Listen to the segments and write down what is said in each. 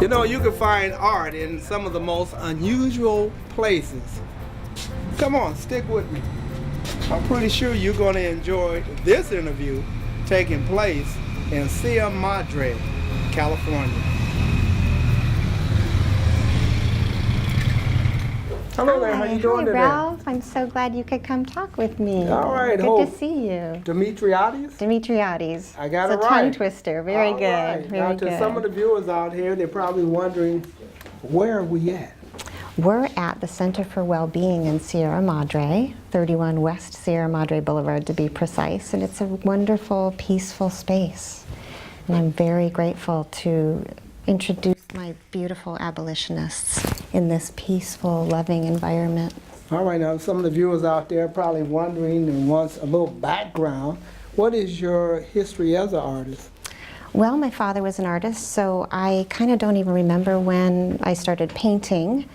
You know, you can find art in some of the most unusual places. Come on, stick with me. I'm pretty sure you're going to enjoy this interview taking place in Sierra Madre, California. Hello there, how you doing today? Hi, Ralph. I'm so glad you could come talk with me. All right, Good to see you. Demetriades? Demetriades. I got it right. It's a tongue twister. Very good. Right. Very now, good. to some of the viewers out here, they're probably wondering, where are we at? We're at the Center for Wellbeing in Sierra Madre, 31 West Sierra Madre Boulevard to be precise, and it's a wonderful, peaceful space. And I'm very grateful to introduce my beautiful abolitionists in this peaceful, loving environment. All right, now some of the viewers out there are probably wondering and wants a little background. What is your history as an artist? Well, my father was an artist, so I kind of don't even remember when I started painting.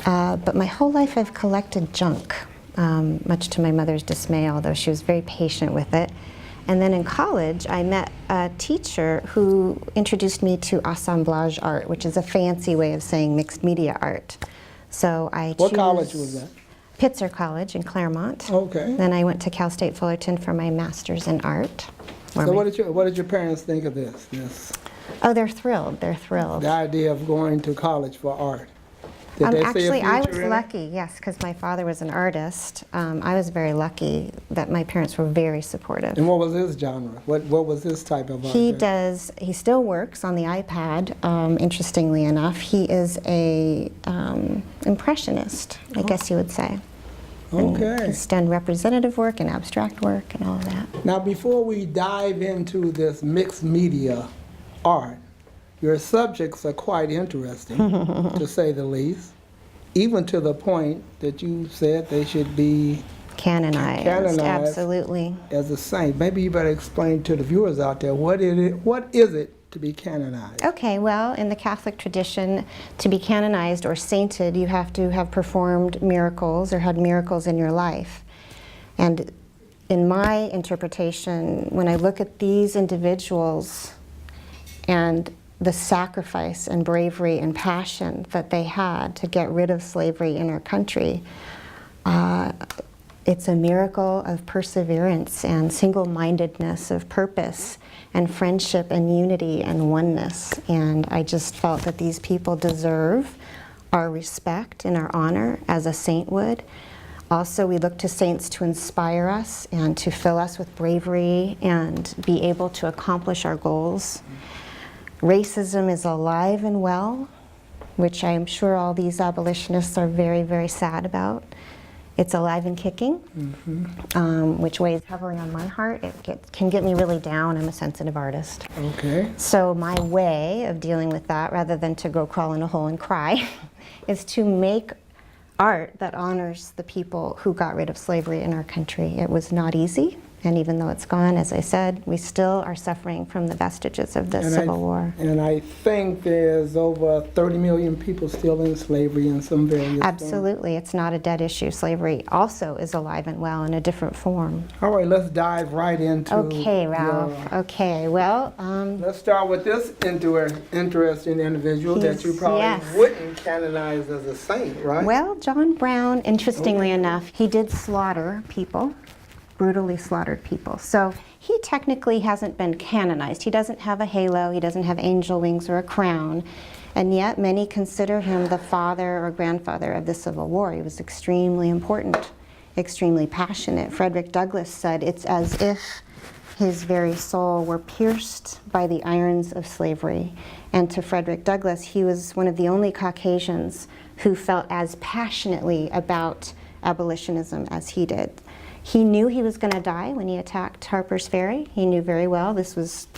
But my whole life I've collected junk, much to my mother's dismay, although she was very patient with it. And then in college, I met a teacher who introduced me to assemblage art, which is a fancy way of saying mixed media art. So I What college was that? Pitzer College in Claremont. Okay. Then I went to Cal State Fullerton for my master's in art. So what did your parents think of this? Oh, they're thrilled. They're thrilled. The idea of going to college for art. Did they see a actually, I was future in it? lucky, yes, because my father was an artist. I was very lucky that my parents were very supportive. And what was his genre? What was his type of art? He still works on the iPad, interestingly enough. He is a impressionist, I guess you would say. Okay. And he's done representative work and abstract work and all of that. Now, before we dive into this mixed media art, your subjects are quite interesting, to say the least, even to the point that you said they should be canonized, absolutely. As a saint. Maybe you better explain to the viewers out there, what is it to be canonized? Okay, well, in the Catholic tradition, to be canonized or sainted, you have to have performed miracles or had miracles in your life. And in my interpretation, when I look at these individuals and the sacrifice and bravery and passion that they had to get rid of slavery in our country, it's a miracle of perseverance and single-mindedness of purpose and friendship and unity and oneness. And I just felt that these people deserve our respect and our honor as a saint would. Also, we look to saints to inspire us and to fill us with bravery and be able to accomplish our goals. Racism is alive and well, which I am sure all these abolitionists are very, very sad about. It's alive and kicking, which weighs heavily on my heart. It can get me really down. I'm a sensitive artist. Okay. So my way of dealing with that, rather than to go crawl in a hole and cry, is to make art that honors the people who got rid of slavery in our country. It was not easy. And even though it's gone, as I said, we still are suffering from the vestiges of the Civil War. And I think there's over 30 million people still in slavery in some various Absolutely. forms. It's not a dead issue. Slavery also is alive and well in a different form. All right, let's dive right into Okay, Ralph. Okay, well... let's start with this interesting individual that you probably wouldn't canonize as a saint, right? Well, John Brown, interestingly enough, he did slaughter people. Brutally slaughtered people. So he technically hasn't been canonized. He doesn't have a halo, he doesn't have angel wings or a crown, and yet many consider him the father or grandfather of the Civil War. He was extremely important, extremely passionate. Frederick Douglass said it's as if his very soul were pierced by the irons of slavery. And to Frederick Douglass, he was one of the only Caucasians who felt as passionately about abolitionism as he did. He knew he was going to die when he attacked Harper's Ferry. He knew very well this was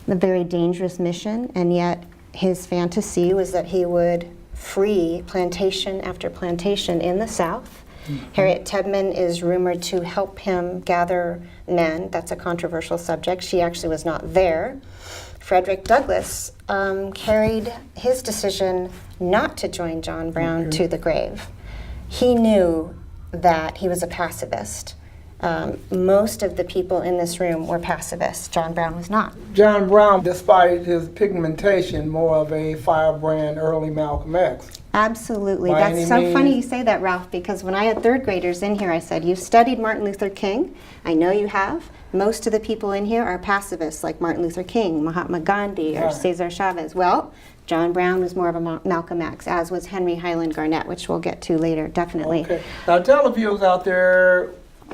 a very dangerous mission, and yet his fantasy was that he would free plantation after plantation in the South. Harriet Tubman is rumored to help him gather men. That's a controversial subject. She actually was not there. Frederick Douglass carried his decision not to join John Brown to the grave. He knew that he was a pacifist. Most of the people in this room were pacifists. John Brown was not. John Brown, despite his pigmentation, more of a firebrand early Malcolm X. Absolutely. By any That's so means. funny you say that, Ralph, because when I had third graders in here, I said, "You've studied Martin Luther King. I know you have. Most of the people in here are pacifists, like Martin Luther King, Mahatma Gandhi, or Right. Cesar Chavez." Well, John Brown was more of a Malcolm X, as was Henry Highland Garnett, which we'll get to later, definitely. Okay. Now tell the viewers out there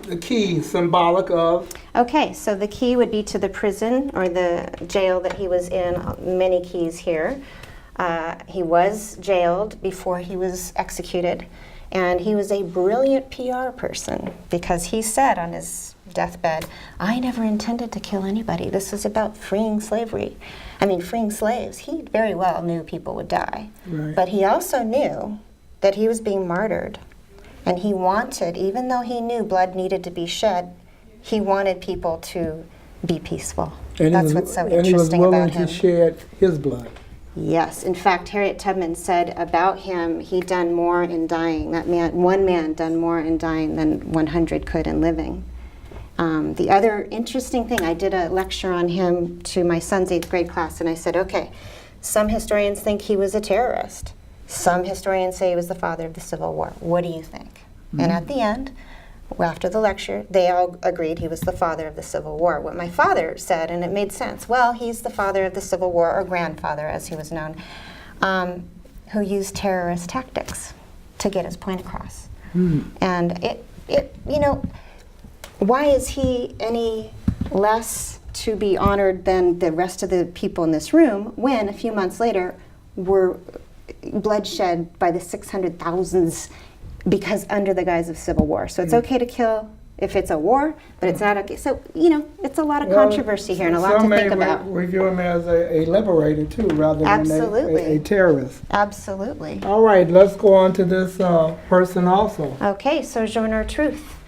the key symbolic of. Okay, so the key would be to the prison or the jail that he was in. Many keys here. He was jailed before he was executed, and he was a brilliant PR person because he said on his deathbed, "I never intended to kill anybody. This was about freeing slavery. I mean, freeing slaves." He very well knew people would die, Right. but he also knew that he was being martyred, and he wanted, even though he knew blood needed to be shed, he wanted people to be peaceful. And That's what's so and he was interesting willing about him. to shed his blood. Yes, in fact, Harriet Tubman said about him, he done more in dying. That man, one man, done more in dying than 100 could in living. The other interesting thing, I did a lecture on him to my son's 8th grade class, and I said, okay, some historians think he was a terrorist. Some historians say he was the father of the Civil War. What do you think? And at the end, after the lecture, they all agreed he was the father of the Civil War. What my father said, and it made sense, well, he's the father of the Civil War, or grandfather as he was known, who used terrorist tactics to get his point across. And it, you know, why is he any less to be honored than the rest of the people in this room when a few months later were bloodshed by the 600,000s because under the guise of civil war? So it's okay to kill if it's a war, but it's not okay. So, you know, it's a lot of controversy here and a lot to think about. Some may review him as a liberator too, rather than a terrorist. Absolutely. All right, let's go on to this person also. Okay, Sojourner Truth.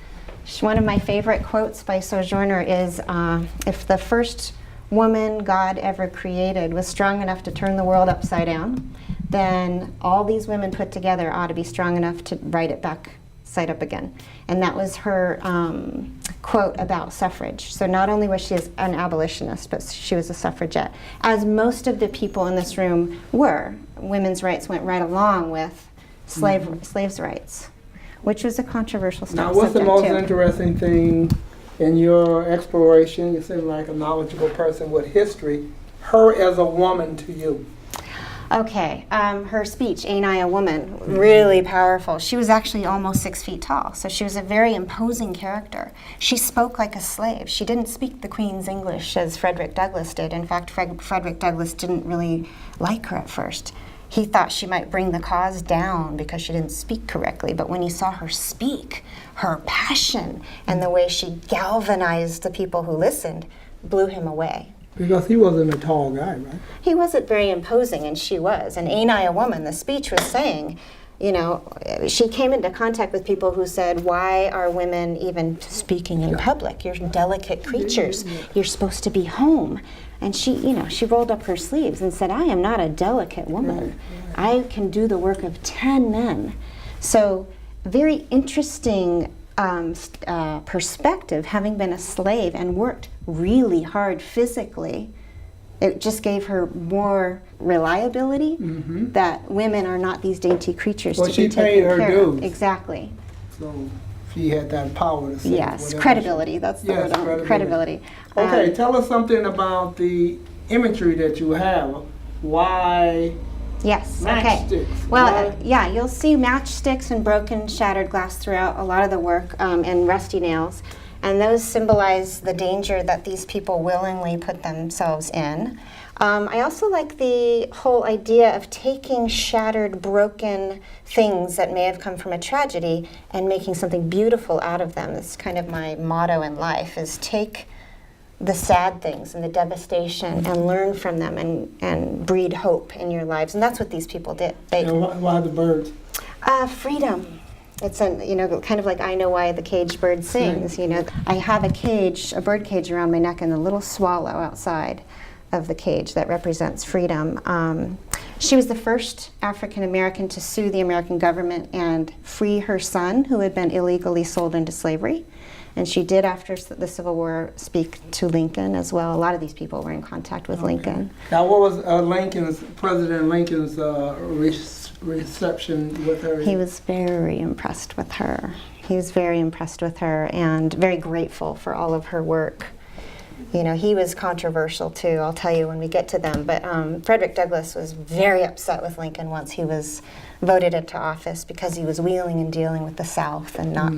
One of my favorite quotes by Sojourner is, if the first woman God ever created was strong enough to turn the world upside down, then all these women put together ought to be strong enough to write it back side up again. And that was her quote about suffrage. So not only was she an abolitionist, but she was a suffragette. As most of the people in this room were, women's rights went right along with slaves' rights, which was a controversial subject. Now, what's the most too. interesting thing in your exploration? You seem like a knowledgeable person with history. Her as a woman to you. Okay, her speech, "Ain't I a Woman," really powerful. She was actually almost 6 feet tall, so she was a very imposing character. She spoke like a slave. She didn't speak the Queen's English as Frederick Douglass did. In fact, Frederick Douglass didn't really like her at first. He thought she might bring the cause down because she didn't speak correctly, but when he saw her speak, her passion and the way she galvanized the people who listened blew him away. Because he wasn't a tall guy, right? He wasn't very imposing, and she was. And "Ain't I a Woman," the speech was saying, you know, she came into contact with people who said, why are women even speaking in public? You're delicate creatures. You're supposed to be home. And she, you know, she rolled up her sleeves and said, I am not a delicate woman. I can do the work of 10 men. So very interesting perspective, having been a slave and worked really hard physically. It just gave her more reliability that women are not these dainty creatures to be taken care of. Well, she paid her dues. Exactly. So she had that power to say Yes, credibility. That's the word. Credibility. Okay, tell us something about the imagery that you have. Why Yes, okay. matchsticks? Well, yeah, you'll see matchsticks and broken, shattered glass throughout a lot of the work, and rusty nails. And those symbolize the danger that these people willingly put themselves in. I also like the whole idea of taking shattered, broken things that may have come from a tragedy and making something beautiful out of them. That's kind of my motto in life, is take the sad things and the devastation and learn from them and breed hope in your lives. And that's what these people did. Why the birds? Freedom. It's kind of like I Know Why the Caged Bird Sings. You know, I have a bird cage around my neck, and a little swallow outside of the cage that represents freedom. She was the first African American to sue the American government and free her son, who had been illegally sold into slavery. And she did, after the Civil War, speak to Lincoln as well. A lot of these people were in contact with Lincoln. Now, what was President Lincoln's reception with her? He was very impressed with her. He was very impressed with her and very grateful for all of her work. You know, he was controversial too, I'll tell you when we get to them, but Frederick Douglass was very upset with Lincoln once he was voted into office because he was wheeling and dealing with the South and not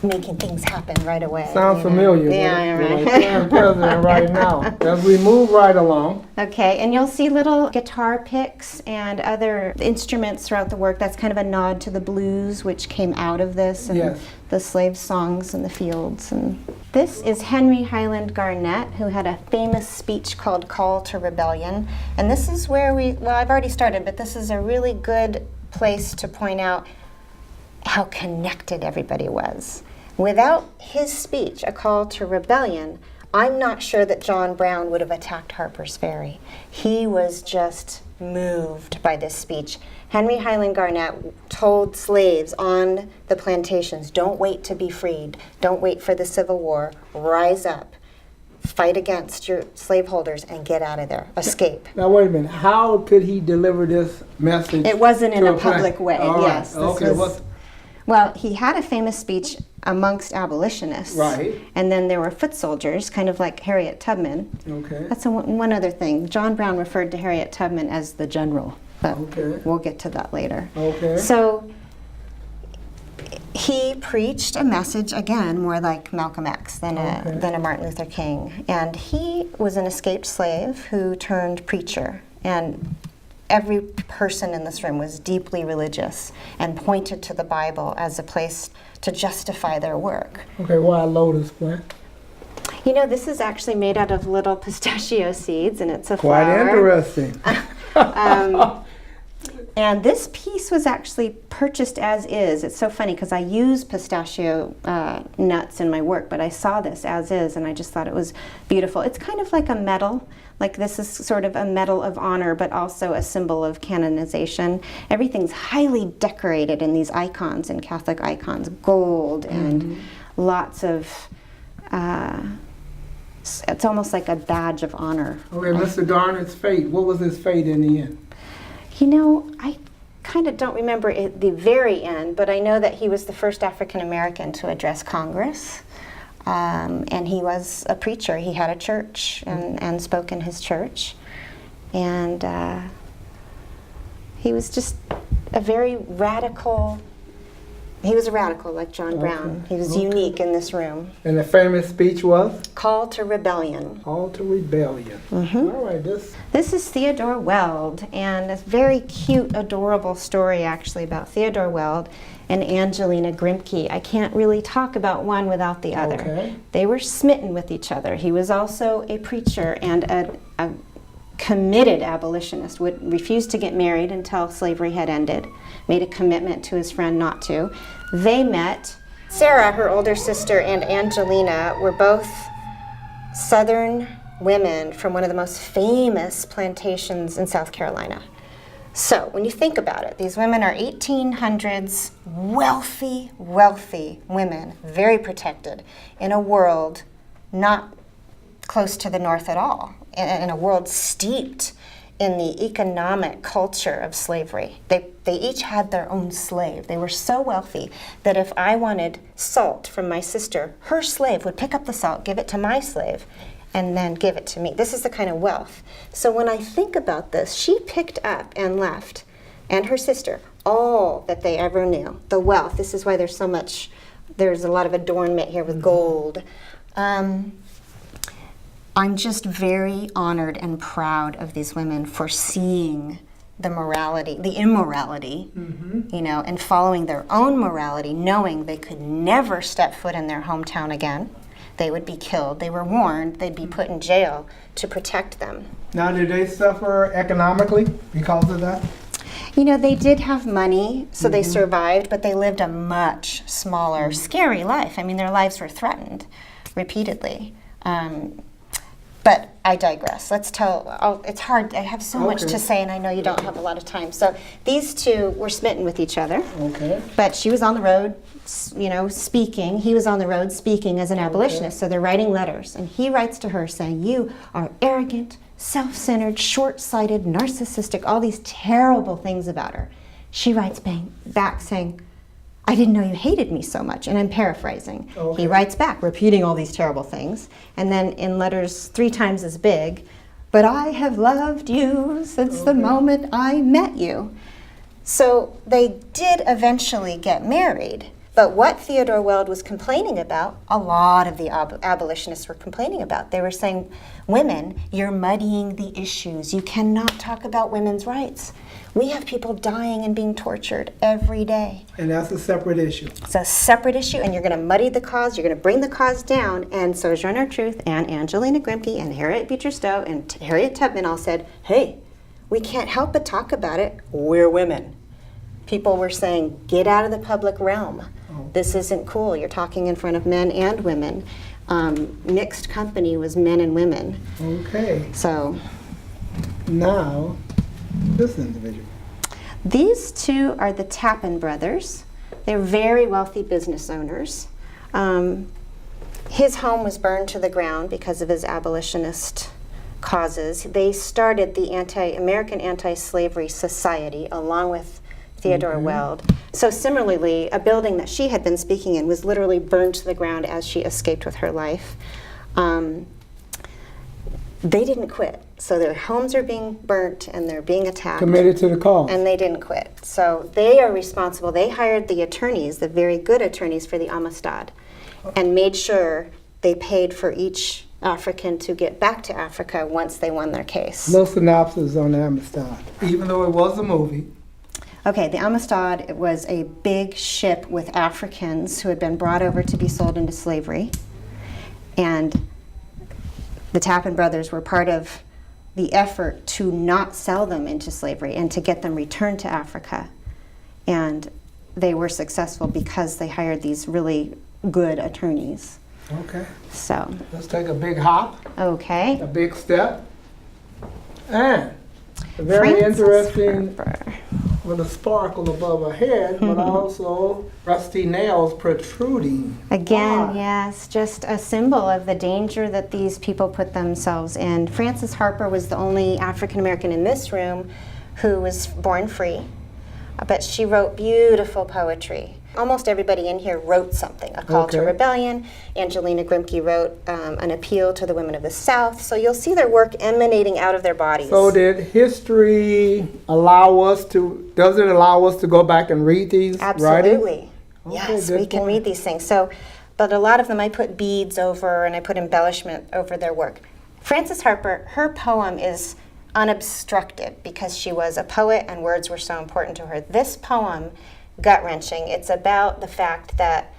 making things happen right away. Sounds familiar. Yeah, right. Current president right now. As we move right along. Okay, and you'll see little guitar picks and other instruments throughout the work. That's kind of a nod to the blues, which came out of this, and the slave songs in the fields. And this is Henry Highland Garnett, who had a famous speech called Call to Rebellion. And this is where I've already started, but this is a really good place to point out how connected everybody was. Without his speech, A Call to Rebellion, I'm not sure that John Brown would have attacked Harper's Ferry. He was just moved by this speech. Henry Highland Garnett told slaves on the plantations, don't wait to be freed. Don't wait for the Civil War. Rise up. Fight against your slaveholders and get out of there. Escape. Now, wait a minute. How could he deliver this message? It wasn't in a public way, yes. Okay. Well, he had a famous speech amongst abolitionists. Right. And then there were foot soldiers, kind of like Harriet Tubman. Okay. That's one other thing. John Brown referred to Harriet Tubman as the general, but we'll get to that later. Okay. So he preached a message, again, more like Malcolm X than a Martin Luther King. And he was an escaped slave who turned preacher. And every person in this room was deeply religious and pointed to the Bible as a place to justify their work. Okay, why a lotus plant? You know, this is actually made out of little pistachio seeds, and it's a Quite flower. Interesting. And this piece was actually purchased as is. It's so funny because I use pistachio nuts in my work, but I saw this as is, and I just thought it was beautiful. It's kind of like a medal. Like this is sort of a medal of honor, but also a symbol of canonization. Everything's highly decorated in these icons, in Catholic icons, gold and lots of, it's almost like a badge of honor. Okay, Mr. Garnett's fate. What was his fate in the end? You know, I kind of don't remember at the very end, but I know that he was the first African American to address Congress. And he was a preacher. He had a church and spoke in his church. And he was just a very radical, he was a radical like John Brown. He was unique in this room. And the famous speech was? Call to Rebellion. Call to Rebellion. All right, This is Theodore Weld, and a very cute, adorable story actually about Theodore Weld and Angelina Grimke. I can't really talk about one without the other. Okay. They were smitten with each other. He was also a preacher and a committed abolitionist, would refuse to get married until slavery had ended, made a commitment to his friend not to. They met. Sarah, her older sister, and Angelina were both Southern women from one of the most famous plantations in South Carolina. So when you think about it, these women are 1800s, wealthy, wealthy women, very protected, in a world not close to the North at all, in a world steeped in the economic culture of slavery. They each had their own slave. They were so wealthy that if I wanted salt from my sister, her slave would pick up the salt, give it to my slave, and then give it to me. This is the kind of wealth. So when I think about this, she picked up and left, and her sister, all that they ever knew, the wealth. This is why there's a lot of adornment here with gold. I'm just very honored and proud of these women for seeing the morality, the immorality, you know, and following their own morality, knowing they could never step foot in their hometown again. They would be killed. They were warned they'd be put in jail to protect them. Now, did they suffer economically because of that? You know, they did have money, so they survived, but they lived a much smaller, scary life. I mean, their lives were threatened repeatedly. But I digress. Let's tell, it's hard, I have so much to say and I know you don't have a lot of time. So these two were smitten with each other. Okay. But she was on the road, speaking. He was on the road speaking as an abolitionist. So they're writing letters. And he writes to her saying, you are arrogant, self-centered, short-sighted, narcissistic, all these terrible things about her. She writes back saying, I didn't know you hated me so much. And I'm paraphrasing. Okay. He writes back, repeating all these terrible things. And then in letters 3 times as big, but I have loved you since the moment I met you. So they did eventually get married. But what Theodore Weld was complaining about, a lot of the abolitionists were complaining about. They were saying, women, you're muddying the issues. You cannot talk about women's rights. We have people dying and being tortured every day. And that's a separate issue. It's a separate issue, and you're going to muddy the cause. You're going to bring the cause down. And Sojourner Truth and Angelina Grimke and Harriet Beecher Stowe and Harriet Tubman all said, hey, we can't help but talk about it. We're women. People were saying, get out of the public realm. This isn't cool. You're talking in front of men and women. Mixed company was men and women. Okay. So now, this individual. These two are the Tappan brothers. They're very wealthy business owners. His home was burned to the ground because of his abolitionist causes. They started the American Anti-Slavery Society along with Theodore Weld. So similarly, a building that she had been speaking in was literally burned to the ground as she escaped with her life. They didn't quit. So their homes are being burnt and they're being attacked. Committed to the cause. And they didn't quit. So they are responsible. They hired the attorneys, the very good attorneys for the Amistad, and made sure they paid for each African to get back to Africa once they won their case. No synopsis on the Amistad, even though it was a movie. Okay, the Amistad, it was a big ship with Africans who had been brought over to be sold into slavery. And the Tappan brothers were part of the effort to not sell them into slavery and to get them returned to Africa. And they were successful because they hired these really good attorneys. Okay. So. Let's take a big hop. Okay. A big step. And a very interesting, with a sparkle above her head, but also rusty nails protruding. Again, yes, just a symbol of the danger that these people put themselves in. Frances Harper was the only African American in this room who was born free, but she wrote beautiful poetry. Almost everybody in here wrote something, a call to rebellion. Angelina Grimke wrote an appeal to the women of the South. So you'll see their work emanating out of their bodies. So did history does it allow us to go back and read these Absolutely. writings? Yes, we can read these things. So, but a lot of them I put beads over and I put embellishment over their work. Frances Harper, her poem is unobstructed because she was a poet and words were so important to her. This poem, gut-wrenching, it's about the fact that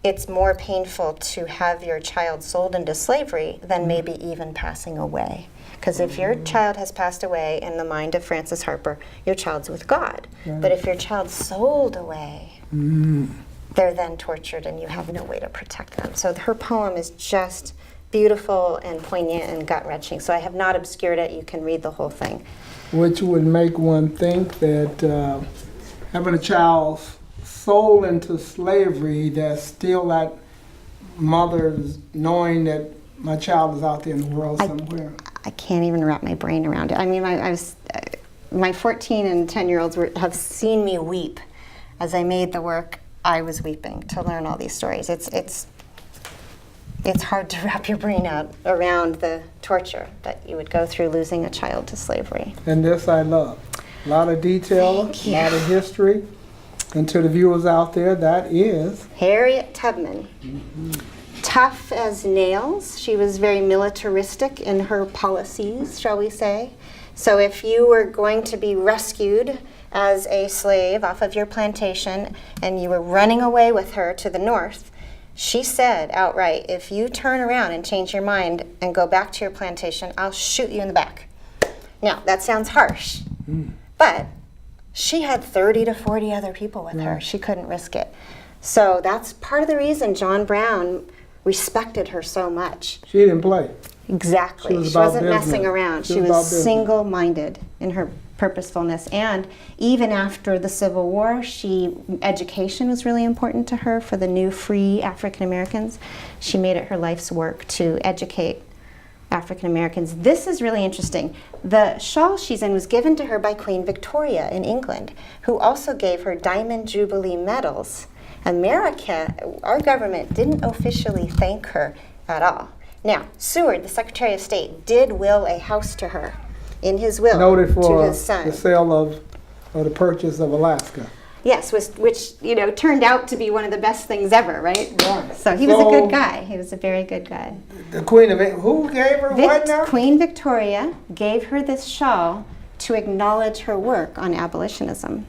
it's more painful to have your child sold into slavery than maybe even passing away. Because if your child has passed away, in the mind of Frances Harper, your child's with God. Right. But if your child's sold away, they're then tortured and you have no way to protect them. So her poem is just beautiful and poignant and gut-wrenching. So I have not obscured it. You can read the whole thing. Which would make one think that having a child sold into slavery, that's still that mother's knowing that my child is out there in the world somewhere. I can't even wrap my brain around it. I mean, my 14 and 10-year-olds have seen me weep. As I made the work, I was weeping to learn all these stories. It's hard to wrap your brain out around the torture that you would go through losing a child to slavery. And this I love. A lot of detail, a lot of history. And to the viewers out there, that is Harriet Tubman. Tough as nails. She was very militaristic in her policies, shall we say. So if you were going to be rescued as a slave off of your plantation and you were running away with her to the north, she said outright, if you turn around and change your mind and go back to your plantation, I'll shoot you in the back. Now, that sounds harsh, but she had 30 to 40 other people with her. She couldn't risk it. So that's part of the reason John Brown respected her so much. She didn't play. Exactly. She was She about wasn't business. messing around. She She was about was business. single-minded in her purposefulness. And even after the Civil War, education was really important to her for the new free African Americans. She made it her life's work to educate African Americans. This is really interesting. The shawl she's in was given to her by Queen Victoria in England, who also gave her Diamond Jubilee medals. America, our government, didn't officially thank her at all. Now, Seward, the Secretary of State, did will a house to her in his will Noted to for his son. the sale of, or the purchase of Alaska. Yes, which turned out to be one of the best things ever, right? Right. So he was a good guy. He was a very good guy. The Queen of who gave her what now? Queen Victoria gave her this shawl to acknowledge her work on abolitionism,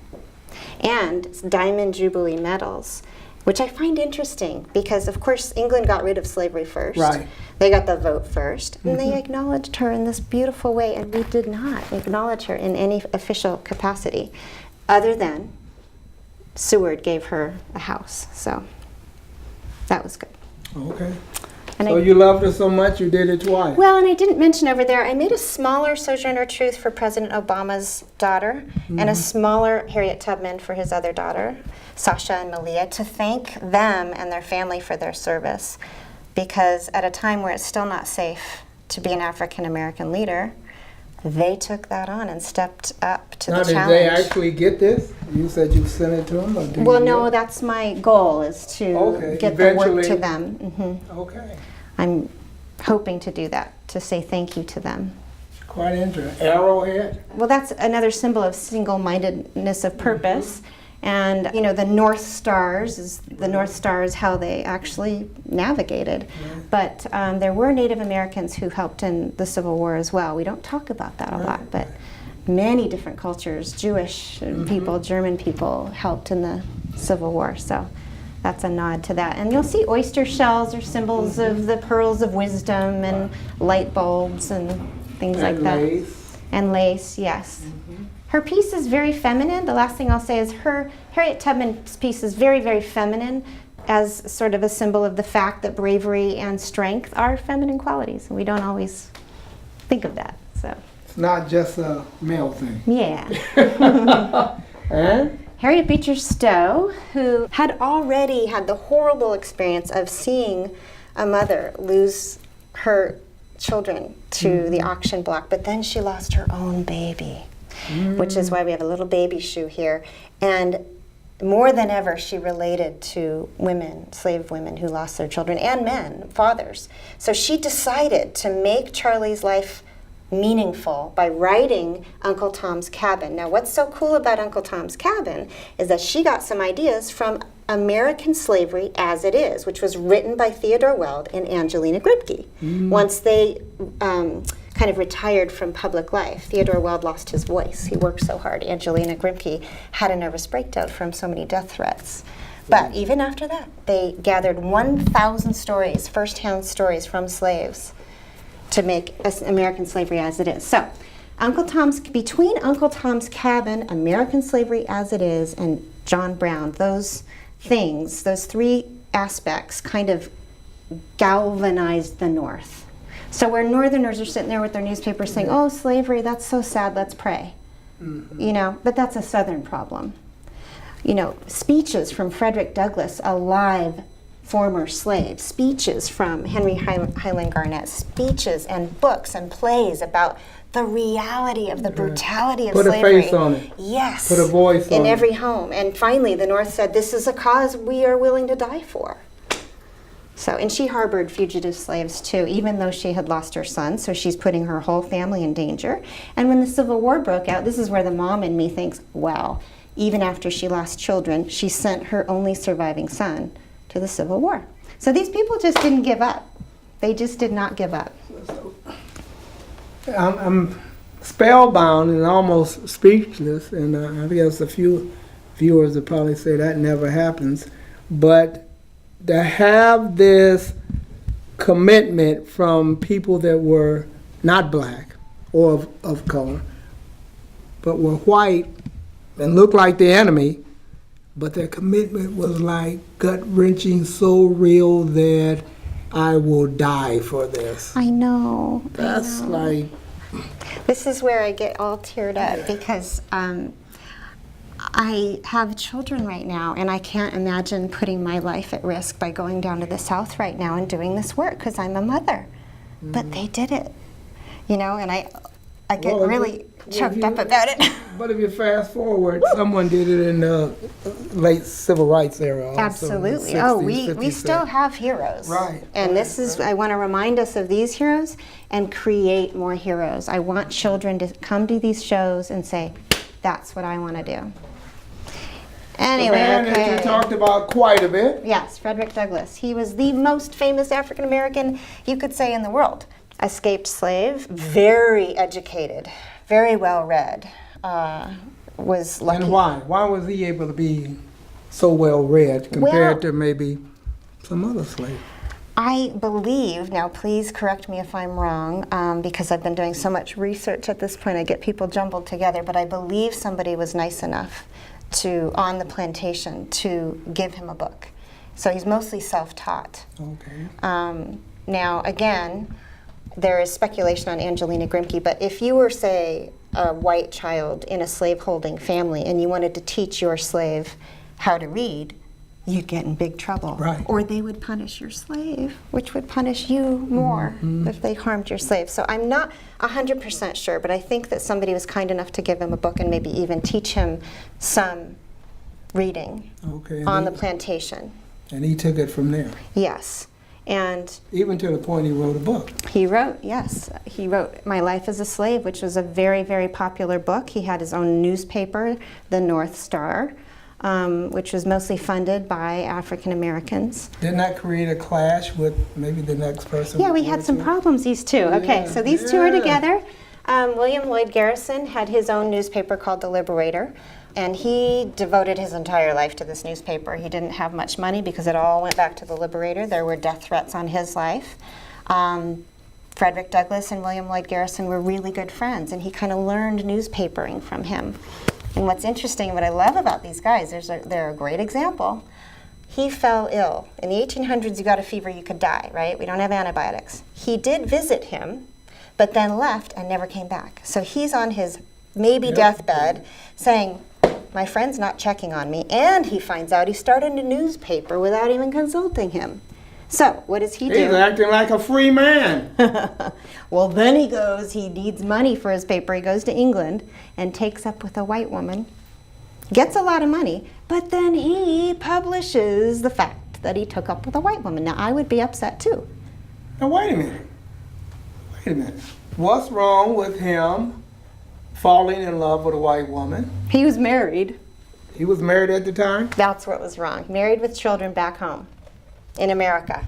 and Diamond Jubilee medals, which I find interesting because, of course, England got rid of slavery first. Right. They got the vote first, and they acknowledged her in this beautiful way, and we did not acknowledge her in any official capacity, other than Seward gave her a house. So that was good. Okay. And So you loved her so much you did it twice. Well, and I didn't mention over there, I made a smaller Sojourner Truth for President Obama's daughter, and a smaller Harriet Tubman for his other daughter, Sasha and Malia, to thank them and their family for their service. Because at a time where it's still not safe to be an African American leader, they took that on and stepped up to Now, the did challenge. they actually get this? You said you sent it to them? Or did Well, you no, get that's my goal, is to Okay, get the work eventually- to them. it? Okay. I'm hoping to do that, to say thank you to them. Quite interesting. Arrowhead? Well, that's another symbol of single-mindedness of purpose. And, the North Stars is how they actually navigated. But there were Native Americans who helped in the Civil War as well. We don't talk about that a lot, but many different cultures, Jewish people, German people, helped in the Civil War. So that's a nod to that. And you'll see oyster shells are symbols of the pearls of wisdom, and light bulbs and things like that. Lace. And lace, yes. Her piece is very feminine. The last thing I'll say is Harriet Tubman's piece is very, very feminine, as sort of a symbol of the fact that bravery and strength are feminine qualities. And we don't always think of that. So, It's not just a male thing. yeah. And? Harriet Beecher Stowe, who had already had the horrible experience of seeing a mother lose her children to the auction block, but then she lost her own baby, which is why we have a little baby shoe here. And more than ever, she related to women, slave women who lost their children, and men, fathers. So she decided to make Charlie's life meaningful by writing Uncle Tom's Cabin. Now, what's so cool about Uncle Tom's Cabin is that she got some ideas from American Slavery as It Is, which was written by Theodore Weld and Angelina Grimke. Once they kind of retired from public life, Theodore Weld lost his voice. He worked so hard. Angelina Grimke had a nervous breakdown from so many death threats. But even after that, they gathered 1,000 stories, first-hand stories from slaves, to make American Slavery as It Is. So, between Uncle Tom's Cabin, American Slavery as It Is, and John Brown, those things, those three aspects kind of galvanized the North. So where Northerners are sitting there with their newspapers saying, oh, slavery, that's so sad, let's pray. But that's a Southern problem. Speeches from Frederick Douglass, a live former slave, speeches from Henry Highland Garnet, speeches and books and plays about the reality of the brutality of slavery. Put a face on it. Yes. Put a voice on it. In every home. And finally, the North said, this is a cause we are willing to die for. So, and she harbored fugitive slaves too, even though she had lost her son, so she's putting her whole family in danger. And when the Civil War broke out, this is where the mom in me thinks, wow, even after she lost children, she sent her only surviving son to the Civil War. So these people just didn't give up. They just did not give up. I'm spellbound and almost speechless, and I guess a few viewers would probably say that never happens, but to have this commitment from people that were not black or of color, but were white and looked like the enemy, but their commitment was like gut-wrenching, so real that I will die for this. I know. That's like... This is where I get all teared up because I have children right now, and I can't imagine putting my life at risk by going down to the South right now and doing this work because I'm a mother. But they did it, and I get really choked up about it. But if you fast forward, someone did it in the late civil rights era. Also, Absolutely. 60s, We still have heroes. Right. And I want to remind us of these heroes and create more heroes. I want children to come to these shows and say, that's what I want to do. Anyway, the man that you talked about quite a bit. Yes, Frederick Douglass. He was the most famous African American, you could say, in the world. Escaped slave, very educated, very well read. Was lucky. And why? Why was he able to be so well read compared to maybe some other slaves? I believe, now please correct me if I'm wrong, because I've been doing so much research at this point, I get people jumbled together, but I believe somebody was nice enough on the plantation to give him a book. So he's mostly self-taught. Okay. Now, again, there is speculation on Angelina Grimke, but if you were, say, a white child in a slave-holding family and you wanted to teach your slave how to read, you'd get in big trouble. Right. Or they would punish your slave, which would punish you more if they harmed your slave. So I'm not 100% sure, but I think that somebody was kind enough to give him a book and maybe even teach him some reading on the plantation. And he took it from there. Yes. And even to the point he wrote a book. He wrote My Life as a Slave, which was a very, very popular book. He had his own newspaper, the North Star, which was mostly funded by African Americans. Didn't that create a clash with maybe the next person? Yeah, we had some problems, these two. Okay, so these two are together. William Lloyd Garrison had his own newspaper called The Liberator, and he devoted his entire life to this newspaper. He didn't have much money because it all went back to The Liberator. There were death threats on his life. Frederick Douglass and William Lloyd Garrison were really good friends, and he kind of learned newspapering from him. And what's interesting, what I love about these guys, they're a great example. He fell ill. In the 1800s, you got a fever, you could die, right? We don't have antibiotics. He did visit him, but then left and never came back. So he's on his maybe deathbed saying, my friend's not checking on me, and he finds out he started a newspaper without even consulting him. So, what does he do? He's acting like a free man. Well, then he needs money for his paper. He goes to England and takes up with a white woman, gets a lot of money, but then he publishes the fact that he took up with a white woman. Now, I would be upset too. Now, wait a minute. What's wrong with him falling in love with a white woman? He was married. He was married at the time? That's what was wrong. Married with children back home in America.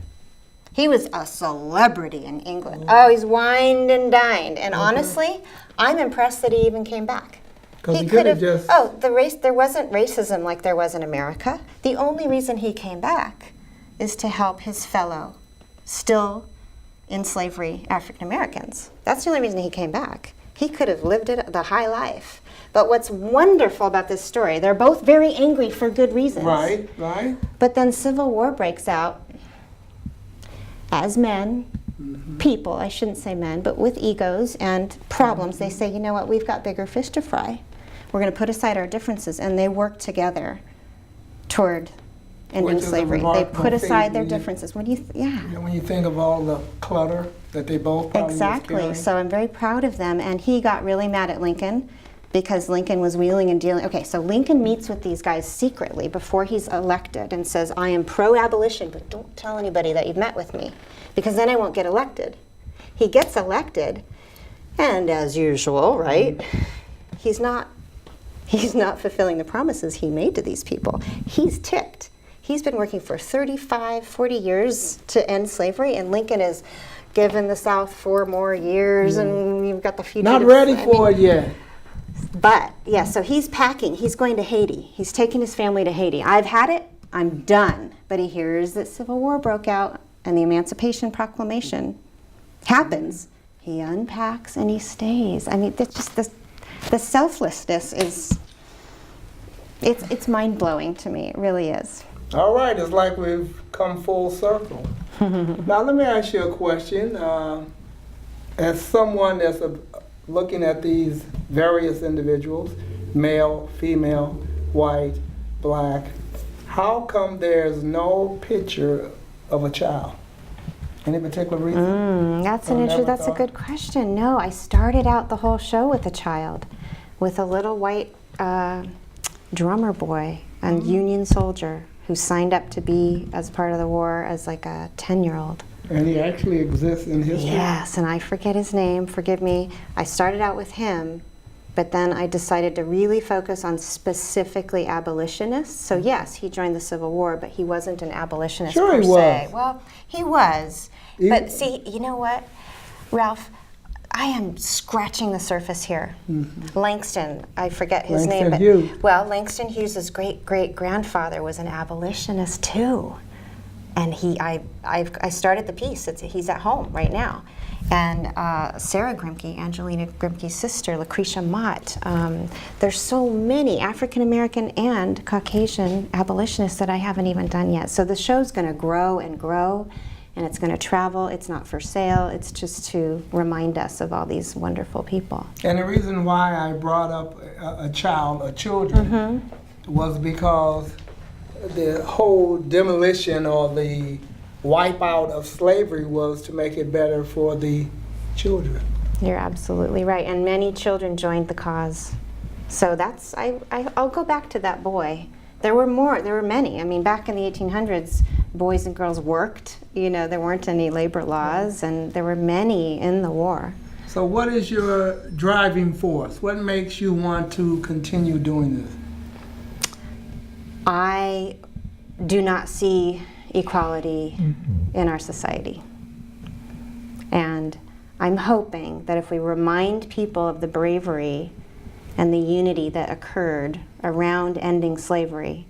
He was a celebrity in England. Oh, he's wined and dined. And honestly, I'm impressed that he even came back. He could have just... there wasn't racism like there was in America. The only reason he came back is to help his fellow, still in slavery, African Americans. That's the only reason he came back. He could have lived the high life. But what's wonderful about this story, they're both very angry for good reasons. Right. But then Civil War breaks out. As men, people, I shouldn't say men, but with egos and problems, they say, you know what, we've got bigger fish to fry. We're going to put aside our differences, and they work together toward ending slavery. They put aside their differences. When you think of all the clutter that they both probably Exactly. So I'm very proud of them, and he got really mad at Lincoln because Lincoln was wheeling and dealing. Okay, so Lincoln meets with these guys secretly before he's elected and says, I am pro-abolition, but don't tell anybody that you've met with me, because then I won't get elected. He gets elected, and as usual, right, he's not fulfilling the promises he made to these people. He's ticked. He's been working for 35, 40 years to end slavery, and Lincoln has given the South 4 more years, and you've got the future. Not ready for it yet. But, yeah, so he's packing. He's going to Haiti. He's taking his family to Haiti. I've had it. I'm done. But he hears that Civil War broke out and the Emancipation Proclamation happens. He unpacks and he stays. I mean, it's just the selflessness is, it's mind-blowing to me. It really is. All right, it's like we've come full circle. Now let me ask you a question. As someone that's looking at these various individuals, male, female, white, black, how come there's no picture of a child? Any particular reason? That's a good question. No, I started out the whole show with a child, with a little white drummer boy, a Union soldier who signed up to be as part of the war as like a 10-year-old. And he actually exists in history? Yes, and I forget his name, forgive me. I started out with him, but then I decided to really focus on specifically abolitionists. So yes, he joined the Civil War, but he wasn't an abolitionist per se. Well, he was. But see, you know what, Ralph? I am scratching the surface here. Langston, I forget his name. But, Hughes. well, Langston Hughes' great-great-grandfather was an abolitionist too. And I started the piece. He's at home right now. And Sarah Grimke, Angelina Grimke's sister, Lucretia Mott. There's so many African-American and Caucasian abolitionists that I haven't even done yet. So the show's going to grow and grow, and it's going to travel. It's not for sale. It's just to remind us of all these wonderful people. And the reason why I brought up children, was because the whole demolition or the wipeout of slavery was to make it better for the children. You're absolutely right. And many children joined the cause. So that's, I'll go back to that boy. There were many. I mean, back in the 1800s, boys and girls worked. You know, there weren't any labor laws, and there were many in the war. So what is your driving force? What makes you want to continue doing this? I do not see equality in our society. And I'm hoping that if we remind people of the bravery and the unity that occurred around ending slavery,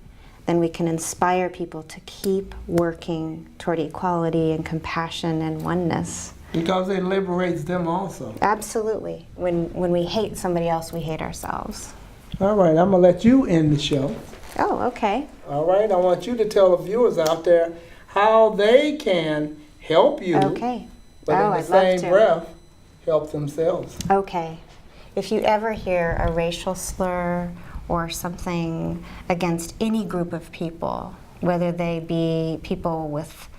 then we can inspire people to keep working toward equality and compassion and oneness. Because it liberates them also. Absolutely. When we hate somebody else, we hate ourselves. All right, I'm going to let you end the show. Oh, okay. All right, I want you to tell the viewers out there how they can help you, okay. but in the same breath, help themselves. Okay. If you ever hear a racial slur or something against any group of people, whether they be people with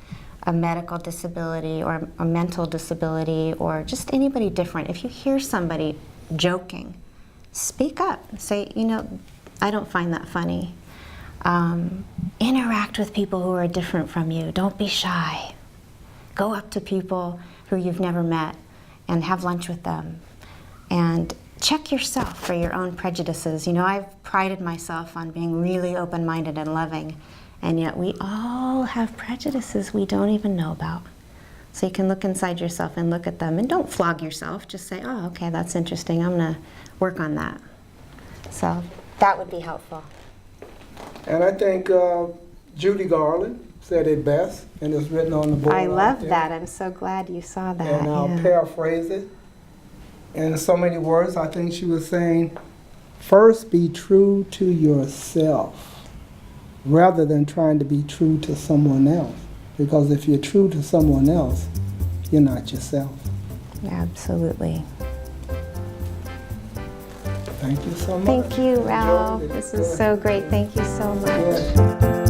a medical disability or a mental disability or just anybody different, if you hear somebody joking, speak up. Say, you know, I don't find that funny. Interact with people who are different from you. Don't be shy. Go up to people who you've never met and have lunch with them. And check yourself for your own prejudices. You know, I've prided myself on being really open-minded and loving, and yet we all have prejudices we don't even know about. So you can look inside yourself and look at them, and don't flog yourself. Just say, oh, okay, that's interesting. I'm going to work on that. So that would be helpful. And I think Judy Garland said it best, and it's written on the board. I love that. I'm so glad you saw that. And I'll paraphrase it. In so many words, I think she was saying, first be true to yourself, rather than trying to be true to someone else. Because if you're true to someone else, you're not yourself. Absolutely. Thank you so much. Thank you, Ralph. This is so great. Thank you so much. Yes.